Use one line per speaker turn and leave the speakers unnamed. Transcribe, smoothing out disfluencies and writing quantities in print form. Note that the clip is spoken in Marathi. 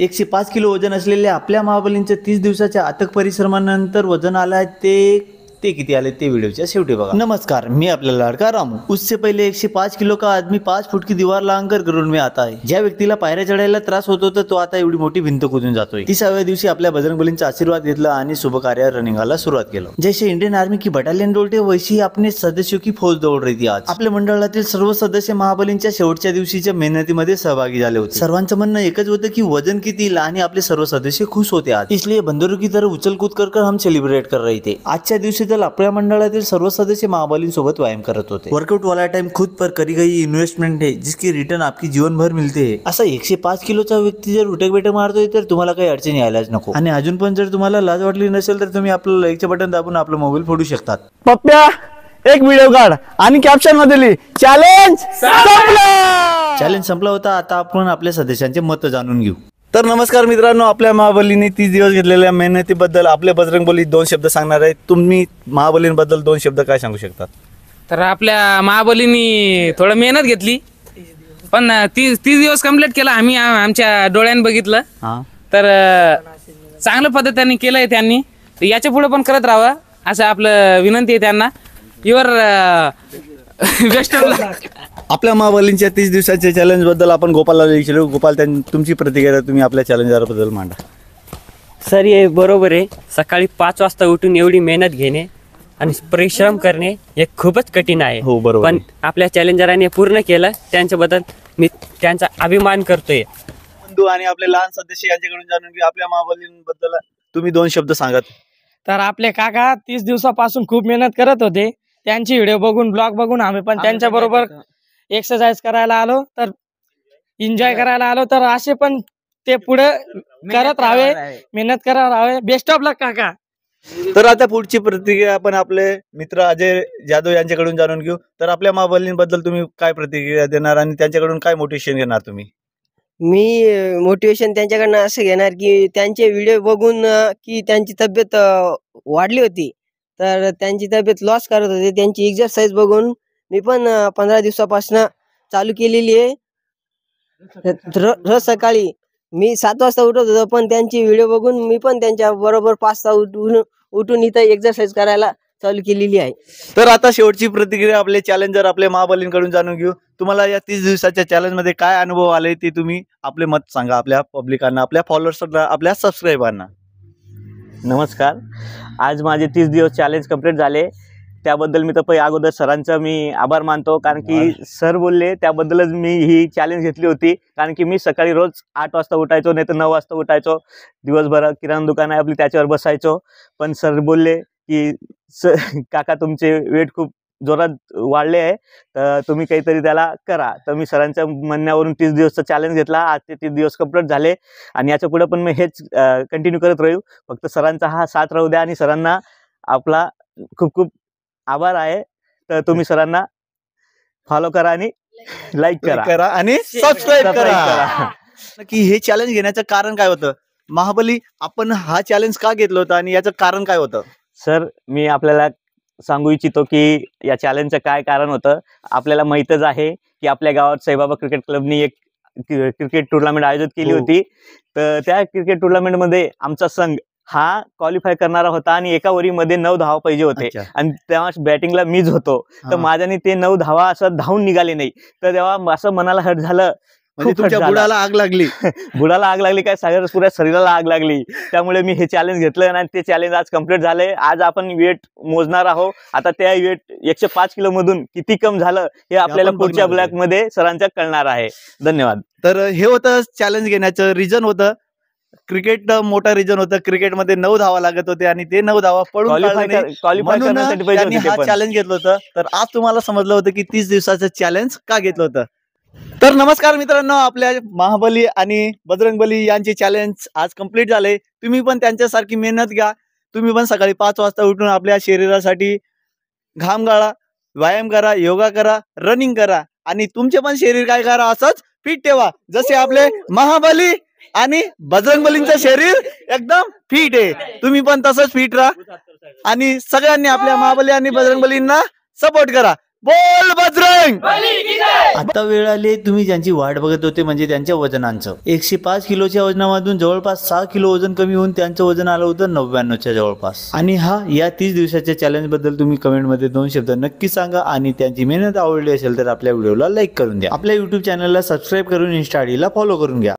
105 किलो वजन असलेल्या आपल्या महाबलींच्या 30 दिवसाच्या अथक परिश्रमानंतर वजन आलं आहे ते किती आले ते व्हिडिओच्या शेवटी बघा। नमस्कार, मी आपला लाडका रामू। उससे पहले 105 किलो का आदमी 5 फुट की दीवार लांघकर ग्राउंड में आता है। ज्या व्यक्तीला पायऱ्या चढायला त्रास होत होता तो आता एवढी मोठी भिंत कुदून जातोय। 30व्या दिवशी आपल्या बजरंगबलींचा आशीर्वाद घेतला आणि शुभ कार्य रनिंगला सुरुवात केलं। जैसे इंडियन आर्मी की बटालियन दौड़ते वैसी अपने सदस्यों की फौज दौड़ रही थी। आज आपल्या मंडळातील सर्व सदस्य महाबलींच्या शेवटच्या दिवशीच्या मेहनतीमध्ये सहभागी झाले होते। सर्वांचं म्हणणं एकच होतं की वजन किती येईल आणि आपले सर्व सदस्य खुश होते आज, इसलिए बंदरों की तरह उछल कूद कर हम सेलिब्रेट कर रहे थे। आजच्या दिवशी तर आपल्या मंडळातील सर्व सदस्य महाबलींसोबत व्यायाम करत होते। वर्कआउट वाला टाइम खुद पर करी गई इन्वेस्टमेंट है जिसकी रिटर्न आपकी जीवन भर मिलते है। असा 105 किलोचा व्यक्ती जर उठक बैठक मारतोय तर तुम्हाला काही अडचणी यायलाच नको। आणि अजून पण जर तुम्हाला लाज वाटली नसेल तर तुम्ही आपलं लाईकचे बटन दाबून आपला मोबाईल फोडू शकतात।
पप्प्या एक व्हिडिओ काढ आणि कॅप्शन मध्ये लिह चॅलेंज संपला।
चॅलेंज संपला होता। आता आपण आपल्या सदस्यांचे मत जाणून घेऊ। तर नमस्कार मित्रांनो, आपल्या महाबलीने 30 दिवस घेतलेल्या मेहनतीबद्दल आपले बजरंगबली 2 शब्द सांगणार आहेत। तुम्ही महाबलींबद्दल 2 शब्द काय सांगू शकतात?
तर आपल्या महाबलींनी थोडं मेहनत घेतली पण 30 दिवस कंप्लीट केला आम्ही आमच्या डोळ्याने बघितलं। तर चांगल्या पद्धतीने केलंय त्यांनी, तर याच्या पुढे पण करत राहावं असं आपलं विनंती आहे त्यांना। युअर बेस्ट ऑफ लक।
आपल्या महाबलींच्या 30 दिवसाच्या चॅलेंज बद्दल आपण गोपालला विचारू। गोपाल, तुमची प्रतिक्रिया तुम्ही आपल्या चॅलेंजर मांडा।
सर हे बरोबर आहे, सकाळी 5 वाजता उठून एवढी मेहनत घेणे आणि परिश्रम करणे हे खूपच कठीण आहे।
हो बरोबर,
पण आपल्या चॅलेंजरांनी पूर्ण केलं, त्यांच्याबद्दल मी त्यांचा अभिमान करतोय।
बंधू आणि आपले लहान सदस्य यांच्याकडून जाणून घेऊ। आपल्या महाबलींबद्दल तुम्ही 2 शब्द सांगत।
तर आपले काका 30 दिवसापासून खूप मेहनत करत होते। त्यांची व्हिडिओ बघून ब्लॉग बघून आम्ही पण त्यांच्या बरोबर एक्सरसाइज करायला आलो, तर एन्जॉय करायला आलो। तर असे पण ते पुढे करत राहावे, मेहनत करत राहावे। बेस्ट ऑफ लक काका।
तर आता पुढची प्रतिक्रिया आपण आपले मित्र अजय जाधव यांच्याकडून जाणून घेऊ। तर आपल्या महाबलींबद्दल तुम्ही काय प्रतिक्रिया देणार आणि त्यांच्याकडून काय मोटिवेशन घेणार तुम्ही?
मी मोटिवेशन त्यांच्याकडनं असं घेणार की त्यांचे व्हिडिओ बघून की त्यांची तब्येत वाढली होती, तर त्यांची तब्येत लॉस करत होते। त्यांची एक्सरसाइज बघून मी पण 15 दिवसापासून चालू केलेली आहे। रोज सकाळी मी 7 वाजता उठत होतो, पण त्यांची व्हिडिओ बघून मी पण त्यांच्या बरोबर 5 वाजता उठून इथं एक्सरसाइज करायला चालू केलेली आहे।
तर आता शेवटची प्रतिक्रिया आपले चॅलेंजर आपल्या महाबलींकडून जाणून घेऊ। तुम्हाला या 30 दिवसाच्या चॅलेंज मध्ये काय अनुभव आले ते तुम्ही आपले मत सांगा आपल्या पब्लिकांना, आपल्या फॉलोअर्सना, आपल्या सबस्क्रायबरना।
नमस्कार, आज माझे 30 दिवस चॅलेंज कंप्लीट झाले, त्याबद्दल मी तर अगोदर सरांचा मी आभार मानतो, कारण की सर बोलले त्याबद्दलच मी ही चॅलेंज घेतली होती। कारण की मी सकाळी रोज 8 वाजता उठायचो, नाही तर 9 वाजता उठायचो, दिवसभर किराणा दुकान आहे आपली त्याच्यावर बसायचो। पण सर बोलले की काका तुमचे वेट खूप जोरात वाढले आहे, तर तुम्ही काहीतरी त्याला करा। तर मी सरांच्या म्हणण्यावरून 30 दिवसचा चॅलेंज घेतला। आज ते 30 दिवस कंप्लीट झाले आणि याच्या पुढे पण मी हेच कंटिन्यू करत राहू। फक्त सरांचा हा साथ राहू द्या आणि सरांना आपला खूप खूप आभार आहे। तर तुम्ही सरांना फॉलो करा आणि लाईक करा
आणि सबस्क्राईब करा। की हे चॅलेंज घेण्याचं कारण काय होतं? महाबली आपण हा चॅलेंज का घेतलं होतं आणि याचं कारण काय होतं?
सर मी आपल्याला सांगू इच्छितो की या चॅलेंजचं काय कारण होतं। आपल्याला माहीतच आहे की आपल्या गावात साईबाबा क्रिकेट क्लबनी एक क्रिकेट टुर्नामेंट आयोजित केली होती। तर त्या क्रिकेट टुर्नामेंटमध्ये आमचा संघ हा क्वालिफाय करणारा होता आणि एका ओव्हरीमध्ये 9 धावा पाहिजे होते आणि तेव्हा बॅटिंगला मीच होतो। तर माझ्याने ते 9 धावा असं धावून निघाले नाही, तर तेव्हा असं मनाला हर्ट झालं।
म्हणजे तुमच्या बुडाला आग लागली?
बुडाला आग लागली काय, सगळ्या पुऱ्या शरीराला आग लागली। त्यामुळे मी हे चॅलेंज घेतलं आणि ते चॅलेंज आज कंप्लीट झालंय। आज आपण वेट मोजणार आहोत। आता त्या वेट 105 किलो मधून किती कम झालं हे आपल्याला पुढच्या ब्लॉग मध्ये सरांच्या कळणार आहे। धन्यवाद।
तर हे होतं चॅलेंज घेण्याचं रिझन होतं, क्रिकेट मोठा रिझन होतं। क्रिकेटमध्ये 9 धावा लागत होते आणि ते 9 धावा पळून त्यांनी हा चॅलेंज घेतलं होतं। तर आज तुम्हाला समजलं होतं की 30 दिवसाचं चॅलेंज का घेतलं होतं। तर नमस्कार मित्रांनो, आपल्या महाबली आणि बजरंगबली यांचे चॅलेंज आज कंप्लीट झाले। तुम्ही पण त्यांच्यासारखी मेहनत घ्या। तुम्ही पण सकाळी 5 वाजता उठून आपल्या शरीरासाठी घाम गाळा, व्यायाम करा, योगा करा, रनिंग करा आणि तुमचे पण शरीर काय करा असंच फिट ठेवा, जसे आपले महाबली आणि बजरंगबलींचं शरीर एकदम फिट आहे। तुम्ही पण तसंच फिट राहा आणि सगळ्यांनी आपल्या महाबली आणि बजरंगबलींना सपोर्ट करा। बोल बजरंग। आता वेळ आली तुम्ही ज्यांची वाट बघत होते, म्हणजे त्यांच्या वजनांचं. 105 किलोच्या वजनामधून जवळपास 6 किलो वजन कमी होऊन त्यांचं वजन आलं होतं 99च्या जवळपास. आणि या 30 दिवसाच्या चॅलेंज बद्दल तुम्ही कमेंट मध्ये 2 शब्द नक्की सांगा. आणि त्यांची मेहनत आवडली असेल तर आपल्या व्हिडिओला लाईक करून द्या. आपल्या युट्यूब चॅनलला सबस्क्राईब करून इन्स्टा आयडीला फॉलो करून घ्या.